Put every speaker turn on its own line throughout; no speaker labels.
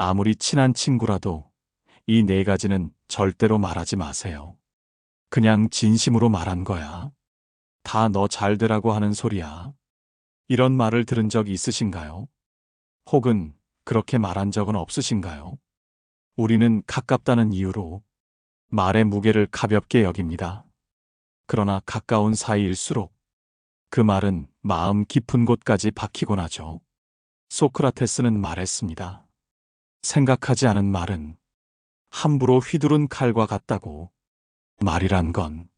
아무리 친한 친구라도 이 네 가지는 절대로 말하지 마세요. 그냥 진심으로 말한 거야. 다 너 잘 되라고 하는 소리야. 이런 말을 들은 적 있으신가요? 혹은 그렇게 말한 적은 없으신가요? 우리는 가깝다는 이유로 말의 무게를 가볍게 여깁니다. 그러나 가까운 사이일수록 그 말은 마음 깊은 곳까지 박히곤 하죠. 소크라테스는 말했습니다. 생각하지 않은 말은 함부로 휘두른 칼과 같다고. 말이란 건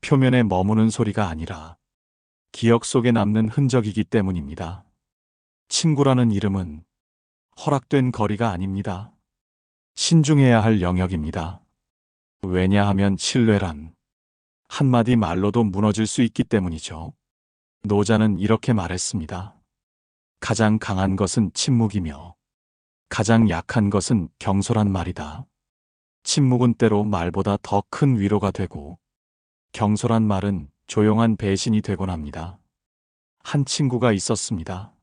표면에 머무는 소리가 아니라 기억 속에 남는 흔적이기 때문입니다. 친구라는 이름은 허락된 거리가 아닙니다. 신중해야 할 영역입니다. 왜냐하면 신뢰란 한마디 말로도 무너질 수 있기 때문이죠. 노자는 이렇게 말했습니다. 가장 강한 것은 침묵이며 가장 약한 것은 경솔한 말이다. 침묵은 때로 말보다 더 큰 위로가 되고 경솔한 말은 조용한 배신이 되곤 합니다. 한 친구가 있었습니다.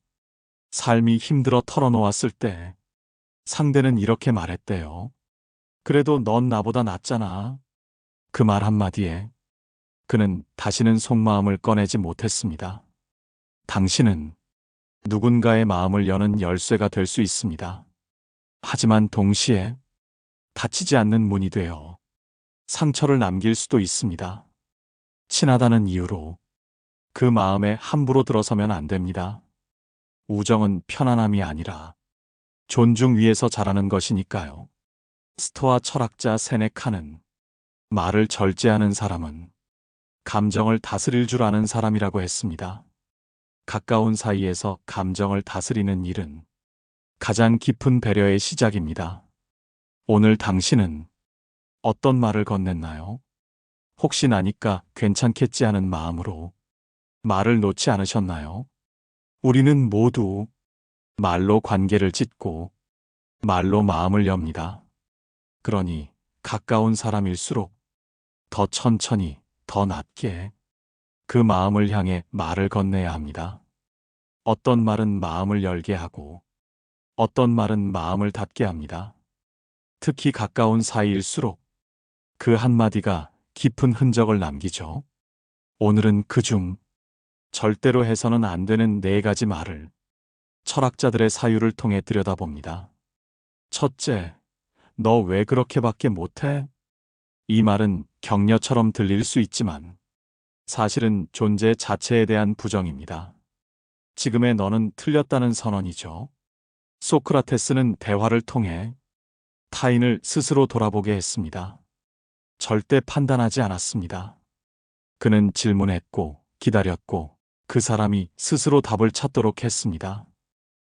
삶이 힘들어 털어놓았을 때 상대는 이렇게 말했대요. 그래도 넌 나보다 낫잖아. 그 말 한마디에 그는 다시는 속마음을 꺼내지 못했습니다. 당신은 누군가의 마음을 여는 열쇠가 될 수 있습니다. 하지만 동시에 닫히지 않는 문이 되어 상처를 남길 수도 있습니다. 친하다는 이유로 그 마음에 함부로 들어서면 안 됩니다. 우정은 편안함이 아니라 존중 위에서 자라는 것이니까요. 스토아 철학자 세네카는 말을 절제하는 사람은 감정을 다스릴 줄 아는 사람이라고 했습니다. 가까운 사이에서 감정을 다스리는 일은 가장 깊은 배려의 시작입니다. 오늘 당신은 어떤 말을 건넸나요? 혹시 나니까 괜찮겠지 하는 마음으로 말을 놓지 않으셨나요? 우리는 모두 말로 관계를 짓고 말로 마음을 엽니다. 그러니 가까운 사람일수록 더 천천히, 더 낮게 그 마음을 향해 말을 건네야 합니다. 어떤 말은 마음을 열게 하고 어떤 말은 마음을 닫게 합니다. 특히 가까운 사이일수록 그 한마디가 깊은 흔적을 남기죠. 오늘은 그중 절대로 해서는 안 되는 네 가지 말을 철학자들의 사유를 통해 들여다봅니다. 첫째, 너 왜 그렇게밖에 못해? 이 말은 격려처럼 들릴 수 있지만 사실은 존재 자체에 대한 부정입니다. 지금의 너는 틀렸다는 선언이죠. 소크라테스는 대화를 통해 타인을 스스로 돌아보게 했습니다. 절대 판단하지 않았습니다. 그는 질문했고 기다렸고 그 사람이 스스로 답을 찾도록 했습니다.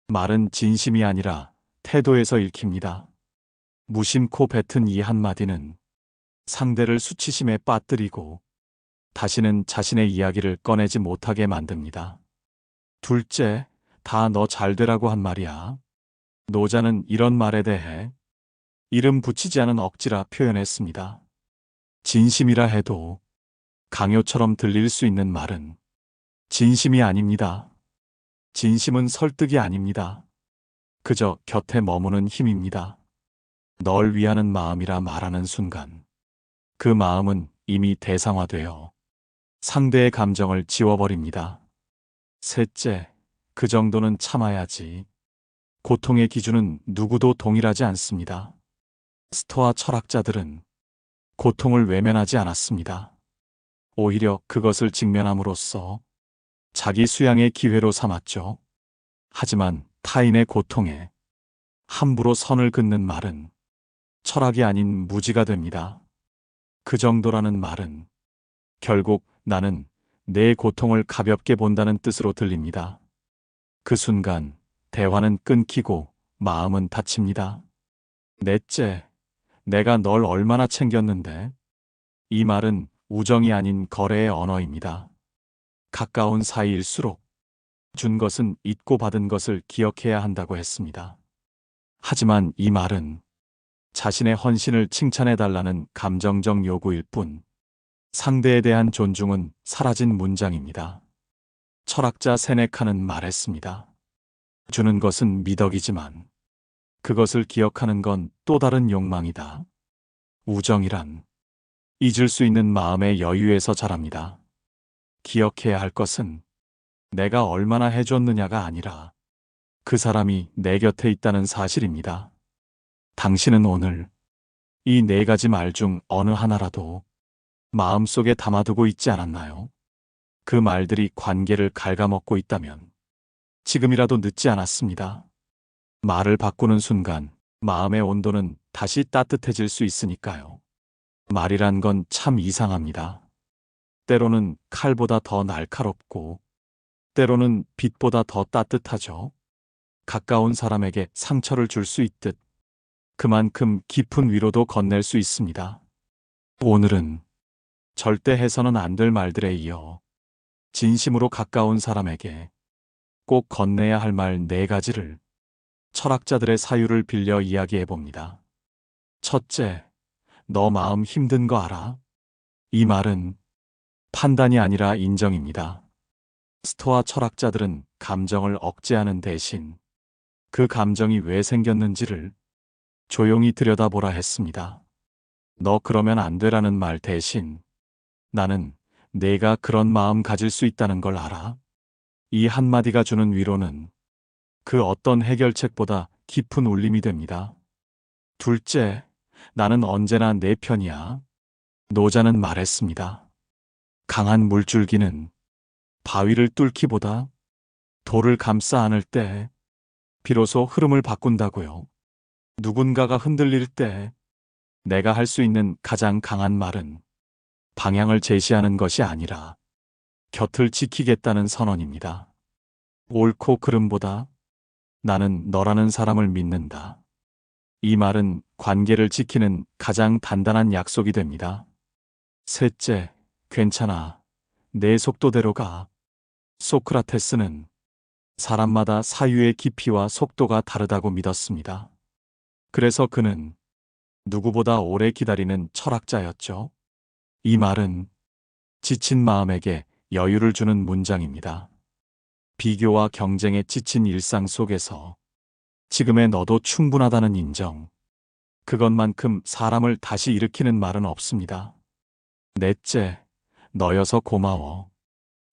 말은 진심이 아니라 태도에서 읽힙니다. 무심코 뱉은 이 한마디는 상대를 수치심에 빠뜨리고 다시는 자신의 이야기를 꺼내지 못하게 만듭니다. 둘째, 다 너 잘 되라고 한 말이야. 노자는 이런 말에 대해 이름 붙이지 않은 억지라 표현했습니다. 진심이라 해도 강요처럼 들릴 수 있는 말은 진심이 아닙니다. 진심은 설득이 아닙니다. 그저 곁에 머무는 힘입니다. 널 위하는 마음이라 말하는 순간 그 마음은 이미 대상화되어 상대의 감정을 지워버립니다. 셋째, 그 정도는 참아야지. 고통의 기준은 누구도 동일하지 않습니다. 스토아 철학자들은 고통을 외면하지 않았습니다. 오히려 그것을 직면함으로써 자기 수양의 기회로 삼았죠. 하지만 타인의 고통에 함부로 선을 긋는 말은 철학이 아닌 무지가 됩니다. 그 정도라는 말은 결국 나는 내 고통을 가볍게 본다는 뜻으로 들립니다. 그 순간 대화는 끊기고 마음은 닫힙니다. 넷째, 내가 널 얼마나 챙겼는데? 이 말은 우정이 아닌 거래의 언어입니다. 가까운 사이일수록 준 것은 잊고 받은 것을 기억해야 한다고 했습니다. 하지만 이 말은 자신의 헌신을 칭찬해달라는 감정적 요구일 뿐 상대에 대한 존중은 사라진 문장입니다. 철학자 세네카는 말했습니다. 주는 것은 미덕이지만 그것을 기억하는 건 또 다른 욕망이다. 우정이란 잊을 수 있는 마음의 여유에서 자랍니다. 기억해야 할 것은 내가 얼마나 해줬느냐가 아니라 그 사람이 내 곁에 있다는 사실입니다. 당신은 오늘 이 네 가지 말 중 어느 하나라도 마음속에 담아두고 있지 않았나요? 그 말들이 관계를 갉아먹고 있다면 지금이라도 늦지 않았습니다. 말을 바꾸는 순간 마음의 온도는 다시 따뜻해질 수 있으니까요. 말이란 건 참 이상합니다. 때로는 칼보다 더 날카롭고 때로는 빛보다 더 따뜻하죠. 가까운 사람에게 상처를 줄 수 있듯 그만큼 깊은 위로도 건넬 수 있습니다. 오늘은 절대 해서는 안 될 말들에 이어 진심으로 가까운 사람에게 꼭 건네야 할 말 네 가지를 철학자들의 사유를 빌려 이야기해 봅니다. 첫째, 너 마음 힘든 거 알아? 이 말은 판단이 아니라 인정입니다. 스토아 철학자들은 감정을 억제하는 대신 그 감정이 왜 생겼는지를 조용히 들여다보라 했습니다. 너 그러면 안 되라는 말 대신 나는 내가 그런 마음 가질 수 있다는 걸 알아. 이 한마디가 주는 위로는 그 어떤 해결책보다 깊은 울림이 됩니다. 둘째, 나는 언제나 내 편이야. 노자는 말했습니다. 강한 물줄기는 바위를 뚫기보다 돌을 감싸 안을 때 비로소 흐름을 바꾼다고요. 누군가가 흔들릴 때 내가 할 수 있는 가장 강한 말은 방향을 제시하는 것이 아니라 곁을 지키겠다는 선언입니다. 옳고 그름보다 나는 너라는 사람을 믿는다. 이 말은 관계를 지키는 가장 단단한 약속이 됩니다. 셋째, 괜찮아. 내 속도대로 가. 소크라테스는 사람마다 사유의 깊이와 속도가 다르다고 믿었습니다. 그래서 그는 누구보다 오래 기다리는 철학자였죠. 이 말은 지친 마음에게 여유를 주는 문장입니다. 비교와 경쟁에 지친 일상 속에서 지금의 너도 충분하다는 인정. 그것만큼 사람을 다시 일으키는 말은 없습니다. 넷째, 너여서 고마워.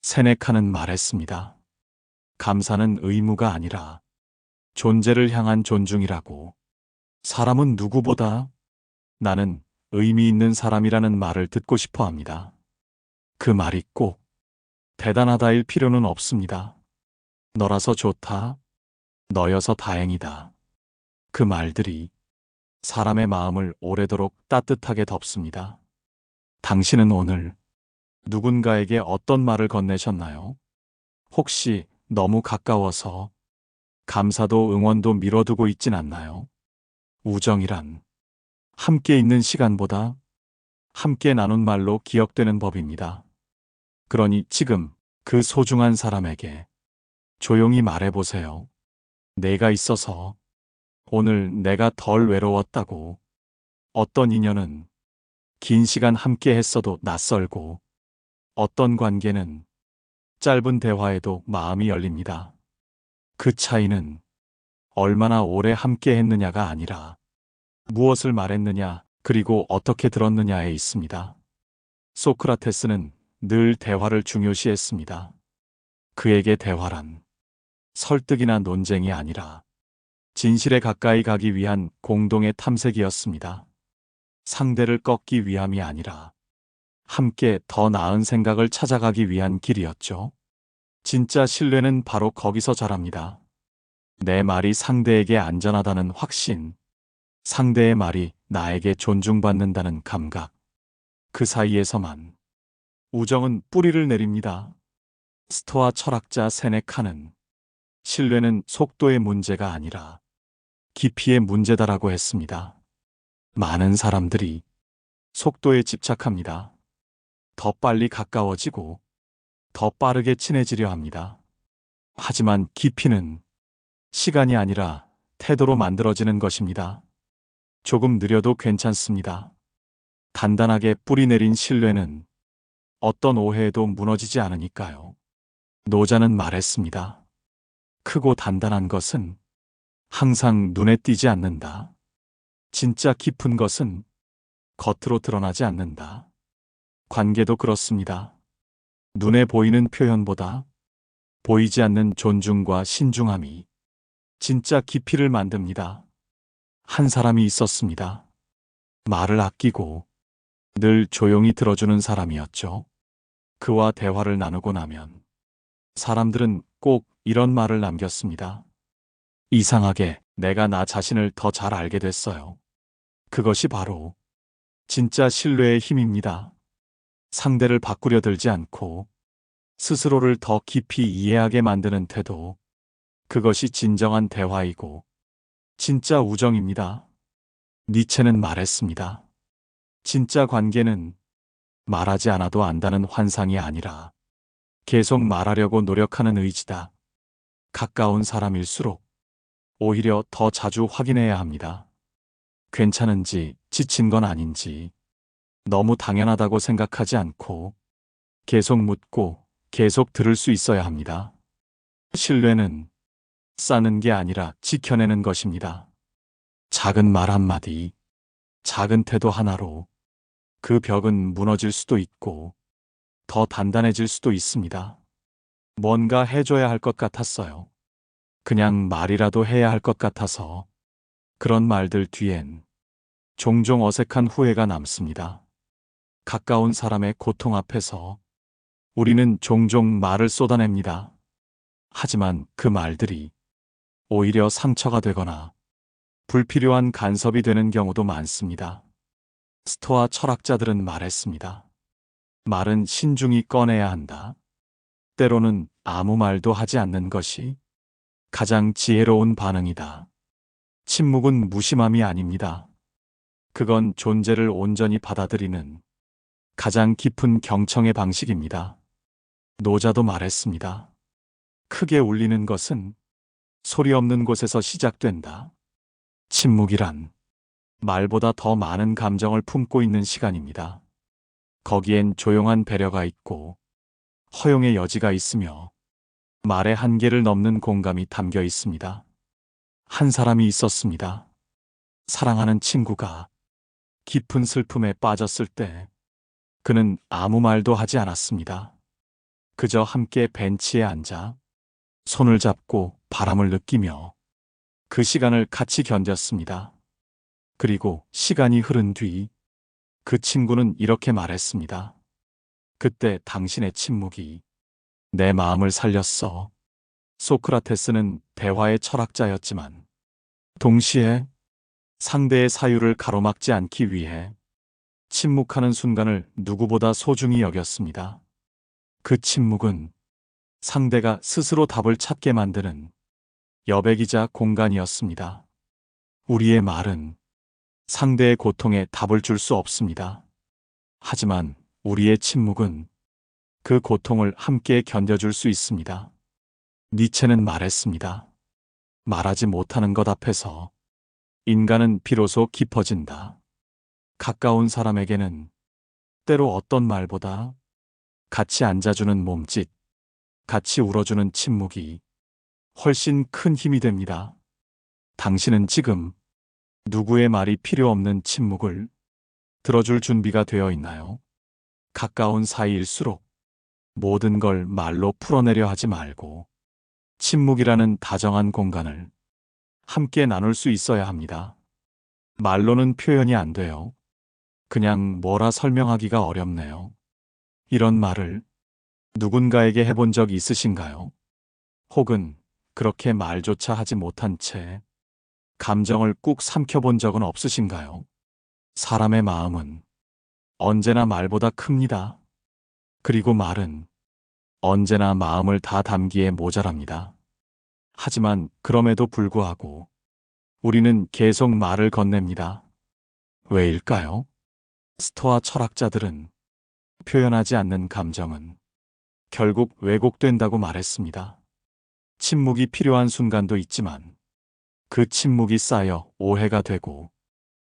세네카는 말했습니다. 감사는 의무가 아니라 존재를 향한 존중이라고. 사람은 누구보다 나는 의미 있는 사람이라는 말을 듣고 싶어 합니다. 그 말이 꼭 대단하다일 필요는 없습니다. 너라서 좋다. 너여서 다행이다. 그 말들이 사람의 마음을 오래도록 따뜻하게 덮습니다. 당신은 오늘 누군가에게 어떤 말을 건네셨나요? 혹시 너무 가까워서 감사도 응원도 미뤄두고 있진 않나요? 우정이란 함께 있는 시간보다 함께 나눈 말로 기억되는 법입니다. 그러니 지금 그 소중한 사람에게 조용히 말해보세요. 내가 있어서 오늘 내가 덜 외로웠다고. 어떤 인연은 긴 시간 함께 했어도 낯설고 어떤 관계는 짧은 대화에도 마음이 열립니다. 그 차이는 얼마나 오래 함께 했느냐가 아니라 무엇을 말했느냐 그리고 어떻게 들었느냐에 있습니다. 소크라테스는 늘 대화를 중요시했습니다. 그에게 대화란 설득이나 논쟁이 아니라 진실에 가까이 가기 위한 공동의 탐색이었습니다. 상대를 꺾기 위함이 아니라 함께 더 나은 생각을 찾아가기 위한 길이었죠. 진짜 신뢰는 바로 거기서 자랍니다. 내 말이 상대에게 안전하다는 확신, 상대의 말이 나에게 존중받는다는 감각, 그 사이에서만 우정은 뿌리를 내립니다. 스토아 철학자 세네카는 신뢰는 속도의 문제가 아니라 깊이의 문제다라고 했습니다. 많은 사람들이 속도에 집착합니다. 더 빨리 가까워지고 더 빠르게 친해지려 합니다. 하지만 깊이는 시간이 아니라 태도로 만들어지는 것입니다. 조금 느려도 괜찮습니다. 단단하게 뿌리 내린 신뢰는 어떤 오해에도 무너지지 않으니까요. 노자는 말했습니다. 크고 단단한 것은 항상 눈에 띄지 않는다. 진짜 깊은 것은 겉으로 드러나지 않는다. 관계도 그렇습니다. 눈에 보이는 표현보다 보이지 않는 존중과 신중함이 진짜 깊이를 만듭니다. 한 사람이 있었습니다. 말을 아끼고 늘 조용히 들어주는 사람이었죠. 그와 대화를 나누고 나면 사람들은 꼭 이런 말을 남겼습니다. 이상하게 내가 나 자신을 더 잘 알게 됐어요. 그것이 바로 진짜 신뢰의 힘입니다. 상대를 바꾸려 들지 않고 스스로를 더 깊이 이해하게 만드는 태도. 그것이 진정한 대화이고 진짜 우정입니다. 니체는 말했습니다. 진짜 관계는 말하지 않아도 안다는 환상이 아니라 계속 말하려고 노력하는 의지다. 가까운 사람일수록 오히려 더 자주 확인해야 합니다. 괜찮은지, 지친 건 아닌지, 너무 당연하다고 생각하지 않고 계속 묻고 계속 들을 수 있어야 합니다. 신뢰는 쌓는 게 아니라 지켜내는 것입니다. 작은 말 한마디, 작은 태도 하나로 그 벽은 무너질 수도 있고 더 단단해질 수도 있습니다. 뭔가 해줘야 할 것 같았어요. 그냥 말이라도 해야 할 것 같아서 그런 말들 뒤엔 종종 어색한 후회가 남습니다. 가까운 사람의 고통 앞에서 우리는 종종 말을 쏟아냅니다. 하지만 그 말들이 오히려 상처가 되거나 불필요한 간섭이 되는 경우도 많습니다. 스토아 철학자들은 말했습니다. 말은 신중히 꺼내야 한다. 때로는 아무 말도 하지 않는 것이 가장 지혜로운 반응이다. 침묵은 무심함이 아닙니다. 그건 존재를 온전히 받아들이는 가장 깊은 경청의 방식입니다. 노자도 말했습니다. 크게 울리는 것은 소리 없는 곳에서 시작된다. 침묵이란 말보다 더 많은 감정을 품고 있는 시간입니다. 거기엔 조용한 배려가 있고 허용의 여지가 있으며 말의 한계를 넘는 공감이 담겨 있습니다. 한 사람이 있었습니다. 사랑하는 친구가 깊은 슬픔에 빠졌을 때 그는 아무 말도 하지 않았습니다. 그저 함께 벤치에 앉아 손을 잡고 바람을 느끼며 그 시간을 같이 견뎠습니다. 그리고 시간이 흐른 뒤 그 친구는 이렇게 말했습니다. 그때 당신의 침묵이 내 마음을 살렸어. 소크라테스는 대화의 철학자였지만 동시에 상대의 사유를 가로막지 않기 위해 침묵하는 순간을 누구보다 소중히 여겼습니다. 그 침묵은 상대가 스스로 답을 찾게 만드는 여백이자 공간이었습니다. 우리의 말은 상대의 고통에 답을 줄 수 없습니다. 하지만 우리의 침묵은 그 고통을 함께 견뎌줄 수 있습니다. 니체는 말했습니다. 말하지 못하는 것 앞에서 인간은 비로소 깊어진다. 가까운 사람에게는 때로 어떤 말보다 같이 앉아주는 몸짓, 같이 울어주는 침묵이 훨씬 큰 힘이 됩니다. 당신은 지금 누구의 말이 필요 없는 침묵을 들어줄 준비가 되어 있나요? 가까운 사이일수록 모든 걸 말로 풀어내려 하지 말고 침묵이라는 다정한 공간을 함께 나눌 수 있어야 합니다. 말로는 표현이 안 돼요. 그냥 뭐라 설명하기가 어렵네요. 이런 말을 누군가에게 해본 적 있으신가요? 혹은 그렇게 말조차 하지 못한 채 감정을 꾹 삼켜본 적은 없으신가요? 사람의 마음은 언제나 말보다 큽니다. 그리고 말은 언제나 마음을 다 담기에 모자랍니다. 하지만 그럼에도 불구하고 우리는 계속 말을 건넵니다. 왜일까요? 스토아 철학자들은 표현하지 않는 감정은 결국 왜곡된다고 말했습니다. 침묵이 필요한 순간도 있지만 그 침묵이 쌓여 오해가 되고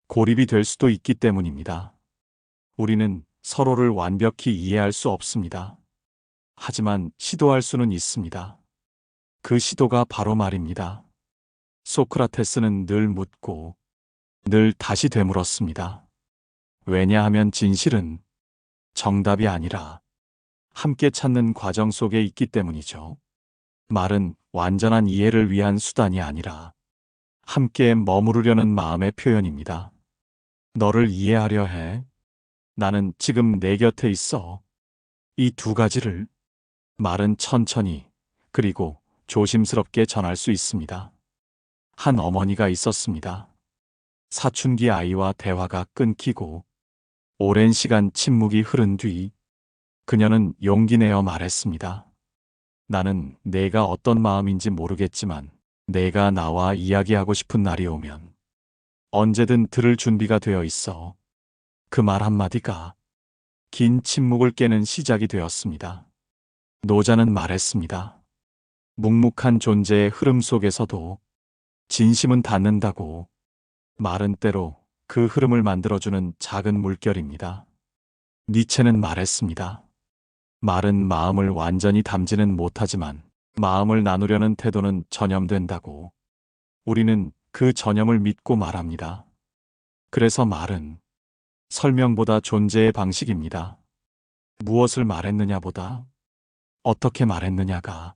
고립이 될 수도 있기 때문입니다. 우리는 서로를 완벽히 이해할 수 없습니다. 하지만 시도할 수는 있습니다. 그 시도가 바로 말입니다. 소크라테스는 늘 묻고 늘 다시 되물었습니다. 왜냐하면 진실은 정답이 아니라 함께 찾는 과정 속에 있기 때문이죠. 말은 완전한 이해를 위한 수단이 아니라 함께 머무르려는 마음의 표현입니다. 너를 이해하려 해. 나는 지금 내 곁에 있어. 이 두 가지를 말은 천천히 그리고 조심스럽게 전할 수 있습니다. 한 어머니가 있었습니다. 사춘기 아이와 대화가 끊기고 오랜 시간 침묵이 흐른 뒤 그녀는 용기 내어 말했습니다. 나는 내가 어떤 마음인지 모르겠지만 내가 나와 이야기하고 싶은 날이 오면 언제든 들을 준비가 되어 있어. 그 말 한마디가 긴 침묵을 깨는 시작이 되었습니다. 노자는 말했습니다. 묵묵한 존재의 흐름 속에서도 진심은 닿는다고. 말은 때로 그 흐름을 만들어주는 작은 물결입니다. 니체는 말했습니다. 말은 마음을 완전히 담지는 못하지만 마음을 나누려는 태도는 전염된다고. 우리는 그 전염을 믿고 말합니다. 그래서 말은 설명보다 존재의 방식입니다. 무엇을 말했느냐보다 어떻게 말했느냐가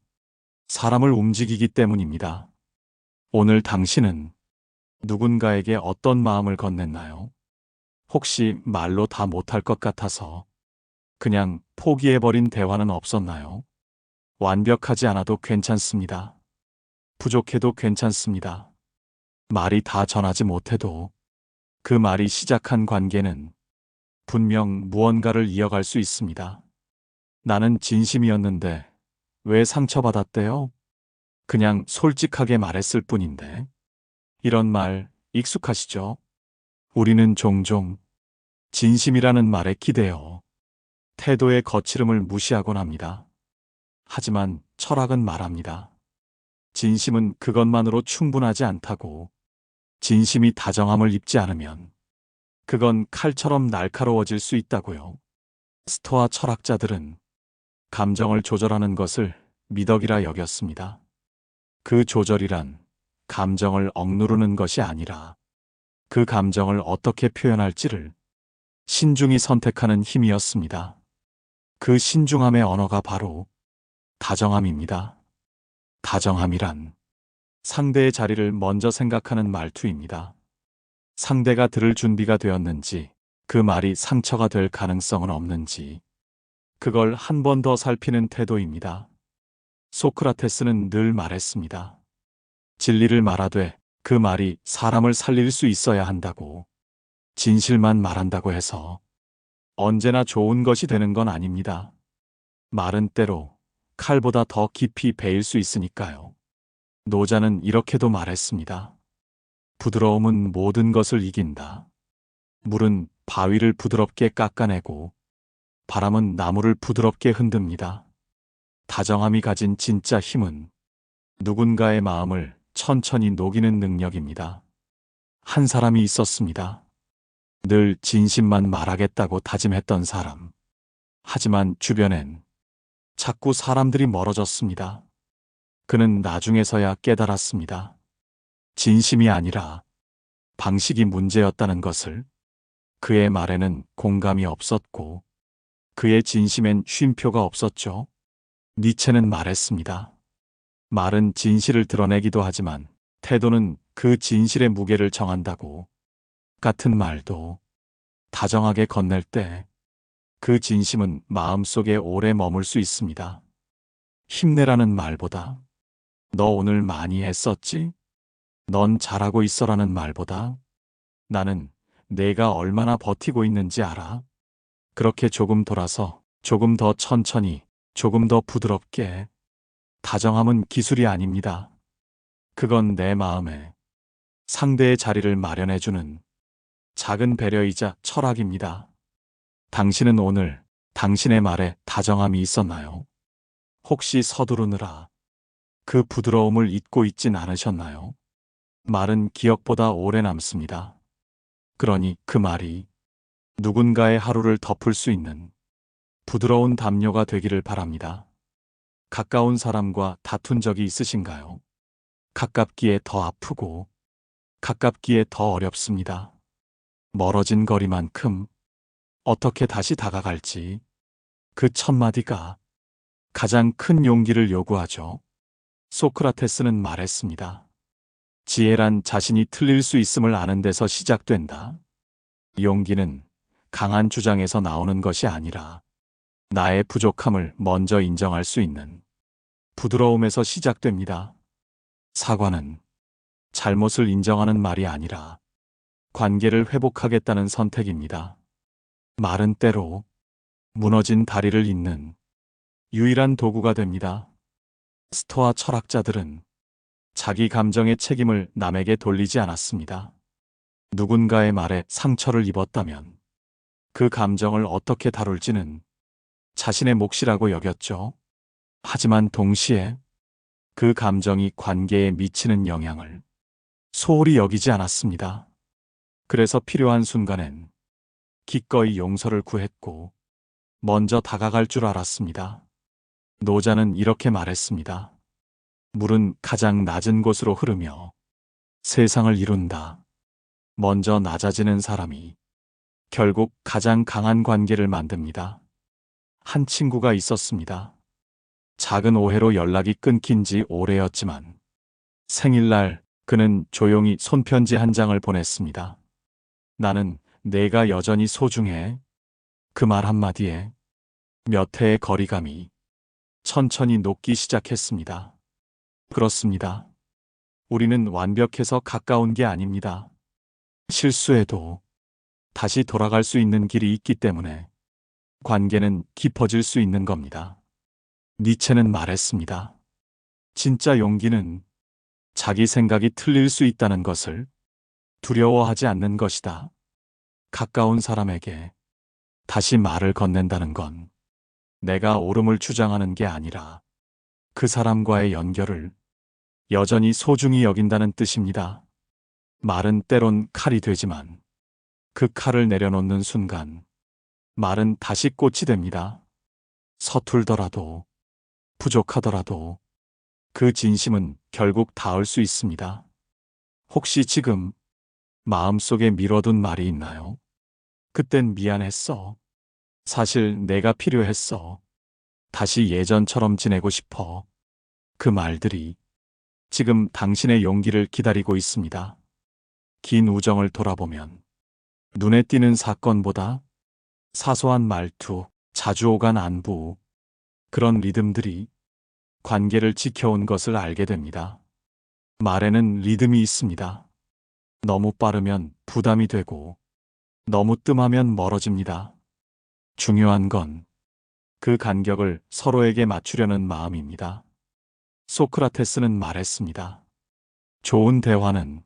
사람을 움직이기 때문입니다. 오늘 당신은 누군가에게 어떤 마음을 건넸나요? 혹시 말로 다 못할 것 같아서 그냥 포기해버린 대화는 없었나요? 완벽하지 않아도 괜찮습니다. 부족해도 괜찮습니다. 말이 다 전하지 못해도 그 말이 시작한 관계는 분명 무언가를 이어갈 수 있습니다. 나는 진심이었는데 왜 상처받았대요? 그냥 솔직하게 말했을 뿐인데. 이런 말 익숙하시죠? 우리는 종종 진심이라는 말에 기대어 태도의 거칠음을 무시하곤 합니다. 하지만 철학은 말합니다. 진심은 그것만으로 충분하지 않다고. 진심이 다정함을 입지 않으면 그건 칼처럼 날카로워질 수 있다고요. 스토아 철학자들은 감정을 조절하는 것을 미덕이라 여겼습니다. 그 조절이란 감정을 억누르는 것이 아니라 그 감정을 어떻게 표현할지를 신중히 선택하는 힘이었습니다. 그 신중함의 언어가 바로 다정함입니다. 다정함이란 상대의 자리를 먼저 생각하는 말투입니다. 상대가 들을 준비가 되었는지, 그 말이 상처가 될 가능성은 없는지, 그걸 한 번 더 살피는 태도입니다. 소크라테스는 늘 말했습니다. 진리를 말하되 그 말이 사람을 살릴 수 있어야 한다고. 진실만 말한다고 해서 언제나 좋은 것이 되는 건 아닙니다. 말은 때로 칼보다 더 깊이 베일 수 있으니까요. 노자는 이렇게도 말했습니다. 부드러움은 모든 것을 이긴다. 물은 바위를 부드럽게 깎아내고 바람은 나무를 부드럽게 흔듭니다. 다정함이 가진 진짜 힘은 누군가의 마음을 천천히 녹이는 능력입니다. 한 사람이 있었습니다. 늘 진심만 말하겠다고 다짐했던 사람. 하지만 주변엔 자꾸 사람들이 멀어졌습니다. 그는 나중에서야 깨달았습니다. 진심이 아니라 방식이 문제였다는 것을. 그의 말에는 공감이 없었고 그의 진심엔 쉼표가 없었죠. 니체는 말했습니다. 말은 진실을 드러내기도 하지만 태도는 그 진실의 무게를 정한다고. 같은 말도 다정하게 건넬 때 그 진심은 마음속에 오래 머물 수 있습니다. 힘내라는 말보다 너 오늘 많이 했었지? 넌 잘하고 있어라는 말보다 나는 내가 얼마나 버티고 있는지 알아? 그렇게 조금 돌아서 조금 더 천천히 조금 더 부드럽게. 다정함은 기술이 아닙니다. 그건 내 마음에 상대의 자리를 마련해주는 작은 배려이자 철학입니다. 당신은 오늘 당신의 말에 다정함이 있었나요? 혹시 서두르느라 그 부드러움을 잊고 있진 않으셨나요? 말은 기억보다 오래 남습니다. 그러니 그 말이 누군가의 하루를 덮을 수 있는 부드러운 담요가 되기를 바랍니다. 가까운 사람과 다툰 적이 있으신가요? 가깝기에 더 아프고 가깝기에 더 어렵습니다. 멀어진 거리만큼 어떻게 다시 다가갈지 그 첫 마디가 가장 큰 용기를 요구하죠. 소크라테스는 말했습니다. 지혜란 자신이 틀릴 수 있음을 아는 데서 시작된다. 용기는 강한 주장에서 나오는 것이 아니라 나의 부족함을 먼저 인정할 수 있는 부드러움에서 시작됩니다. 사과는 잘못을 인정하는 말이 아니라 관계를 회복하겠다는 선택입니다. 말은 때로 무너진 다리를 잇는 유일한 도구가 됩니다. 스토아 철학자들은 자기 감정의 책임을 남에게 돌리지 않았습니다. 누군가의 말에 상처를 입었다면 그 감정을 어떻게 다룰지는 자신의 몫이라고 여겼죠. 하지만 동시에 그 감정이 관계에 미치는 영향을 소홀히 여기지 않았습니다. 그래서 필요한 순간엔 기꺼이 용서를 구했고 먼저 다가갈 줄 알았습니다. 노자는 이렇게 말했습니다. 물은 가장 낮은 곳으로 흐르며 세상을 이룬다. 먼저 낮아지는 사람이 결국 가장 강한 관계를 만듭니다. 한 친구가 있었습니다. 작은 오해로 연락이 끊긴 지 오래였지만 생일날 그는 조용히 손편지 한 장을 보냈습니다. 나는 내가 여전히 소중해. 그 말 한마디에 몇 해의 거리감이 천천히 녹기 시작했습니다. 그렇습니다. 우리는 완벽해서 가까운 게 아닙니다. 실수해도 다시 돌아갈 수 있는 길이 있기 때문에 관계는 깊어질 수 있는 겁니다. 니체는 말했습니다. 진짜 용기는 자기 생각이 틀릴 수 있다는 것을 두려워하지 않는 것이다. 가까운 사람에게 다시 말을 건넨다는 건 내가 옳음을 주장하는 게 아니라 그 사람과의 연결을 여전히 소중히 여긴다는 뜻입니다. 말은 때론 칼이 되지만 그 칼을 내려놓는 순간 말은 다시 꽃이 됩니다. 서툴더라도 부족하더라도 그 진심은 결국 닿을 수 있습니다. 혹시 지금 마음속에 미뤄둔 말이 있나요? 그땐 미안했어. 사실 내가 필요했어. 다시 예전처럼 지내고 싶어. 그 말들이 지금 당신의 용기를 기다리고 있습니다. 긴 우정을 돌아보면 눈에 띄는 사건보다 사소한 말투, 자주 오간 안부, 그런 리듬들이 관계를 지켜온 것을 알게 됩니다. 말에는 리듬이 있습니다. 너무 빠르면 부담이 되고 너무 뜸하면 멀어집니다. 중요한 건 그 간격을 서로에게 맞추려는 마음입니다. 소크라테스는 말했습니다. 좋은 대화는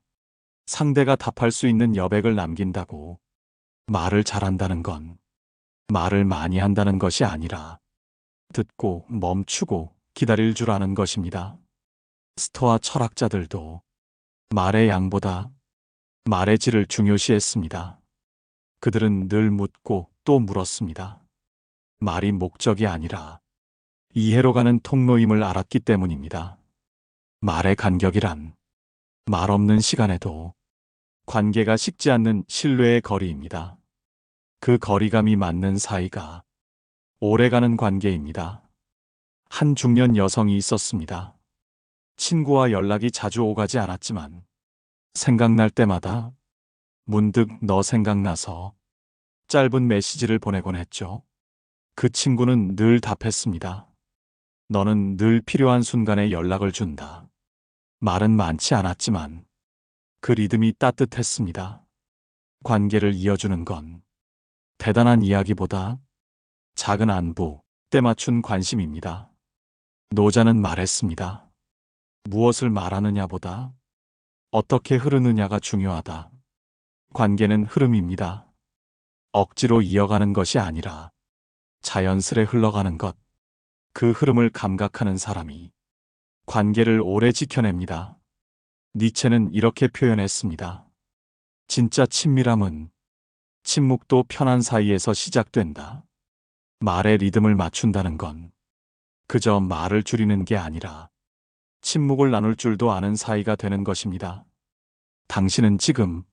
상대가 답할 수 있는 여백을 남긴다고. 말을 잘한다는 건 말을 많이 한다는 것이 아니라 듣고 멈추고 기다릴 줄 아는 것입니다. 스토아 철학자들도 말의 양보다 말의 질을 중요시했습니다. 그들은 늘 묻고 또 물었습니다. 말이 목적이 아니라 이해로 가는 통로임을 알았기 때문입니다. 말의 간격이란 말 없는 시간에도 관계가 식지 않는 신뢰의 거리입니다. 그 거리감이 맞는 사이가 오래가는 관계입니다. 한 중년 여성이 있었습니다. 친구와 연락이 자주 오가지 않았지만 생각날 때마다 문득 너 생각나서 짧은 메시지를 보내곤 했죠. 그 친구는 늘 답했습니다. 너는 늘 필요한 순간에 연락을 준다. 말은 많지 않았지만 그 리듬이 따뜻했습니다. 관계를 이어주는 건 대단한 이야기보다 작은 안부, 때맞춘 관심입니다. 노자는 말했습니다. 무엇을 말하느냐보다 어떻게 흐르느냐가 중요하다. 관계는 흐름입니다. 억지로 이어가는 것이 아니라 자연스레 흘러가는 것. 그 흐름을 감각하는 사람이 관계를 오래 지켜냅니다. 니체는 이렇게 표현했습니다. 진짜 친밀함은 침묵도 편한 사이에서 시작된다. 말의 리듬을 맞춘다는 건 그저 말을 줄이는 게 아니라 침묵을 나눌 줄도 아는 사이가 되는 것입니다. 당신은 지금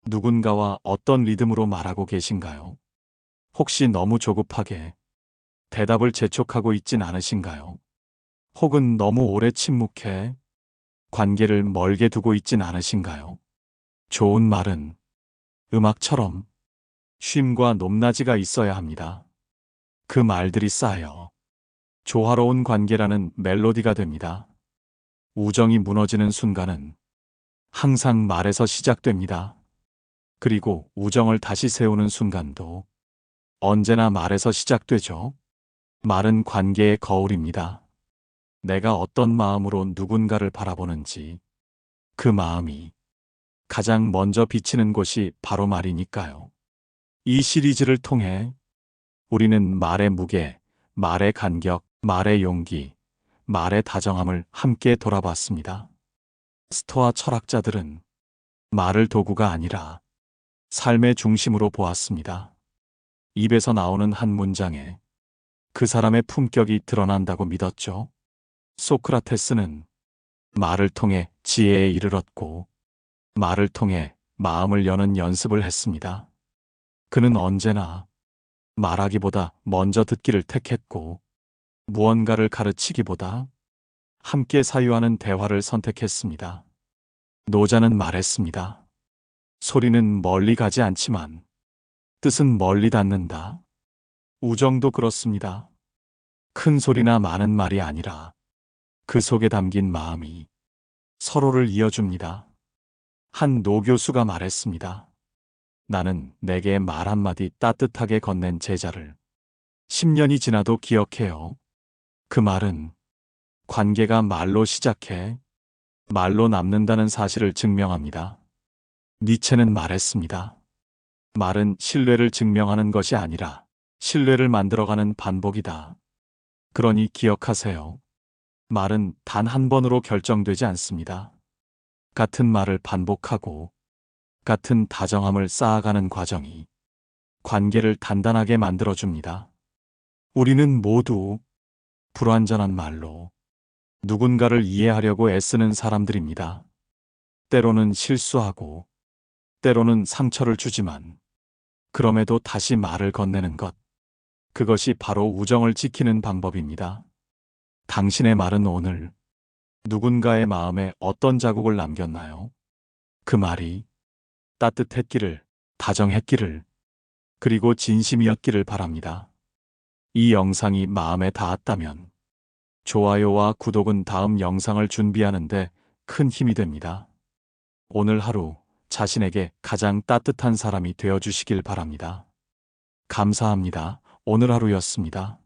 누군가와 어떤 리듬으로 말하고 계신가요? 혹시 너무 조급하게 대답을 재촉하고 있진 않으신가요? 혹은 너무 오래 침묵해 관계를 멀게 두고 있진 않으신가요? 좋은 말은 음악처럼 쉼과 높낮이가 있어야 합니다. 그 말들이 쌓여 조화로운 관계라는 멜로디가 됩니다. 우정이 무너지는 순간은 항상 말에서 시작됩니다. 그리고 우정을 다시 세우는 순간도 언제나 말에서 시작되죠. 말은 관계의 거울입니다. 내가 어떤 마음으로 누군가를 바라보는지 그 마음이 가장 먼저 비치는 곳이 바로 말이니까요. 이 시리즈를 통해 우리는 말의 무게, 말의 간격, 말의 용기, 말의 다정함을 함께 돌아봤습니다. 스토아 철학자들은 말을 도구가 아니라 삶의 중심으로 보았습니다. 입에서 나오는 한 문장에 그 사람의 품격이 드러난다고 믿었죠. 소크라테스는 말을 통해 지혜에 이르렀고 말을 통해 마음을 여는 연습을 했습니다. 그는 언제나 말하기보다 먼저 듣기를 택했고 무언가를 가르치기보다 함께 사유하는 대화를 선택했습니다. 노자는 말했습니다. 소리는 멀리 가지 않지만 뜻은 멀리 닿는다. 우정도 그렇습니다. 큰 소리나 많은 말이 아니라 그 속에 담긴 마음이 서로를 이어줍니다. 한 노교수가 말했습니다. 나는 내게 말 한마디 따뜻하게 건넨 제자를 10년이 지나도 기억해요. 그 말은 관계가 말로 시작해 말로 남는다는 사실을 증명합니다. 니체는 말했습니다. 말은 신뢰를 증명하는 것이 아니라 신뢰를 만들어가는 반복이다. 그러니 기억하세요. 말은 단 한 번으로 결정되지 않습니다. 같은 말을 반복하고 같은 다정함을 쌓아가는 과정이 관계를 단단하게 만들어줍니다. 우리는 모두 불완전한 말로 누군가를 이해하려고 애쓰는 사람들입니다. 때로는 실수하고 때로는 상처를 주지만 그럼에도 다시 말을 건네는 것. 그것이 바로 우정을 지키는 방법입니다. 당신의 말은 오늘 누군가의 마음에 어떤 자국을 남겼나요? 그 말이 따뜻했기를, 다정했기를, 그리고 진심이었기를 바랍니다. 이 영상이 마음에 닿았다면 좋아요와 구독은 다음 영상을 준비하는데 큰 힘이 됩니다. 오늘 하루 자신에게 가장 따뜻한 사람이 되어주시길 바랍니다. 감사합니다. 오늘 하루였습니다.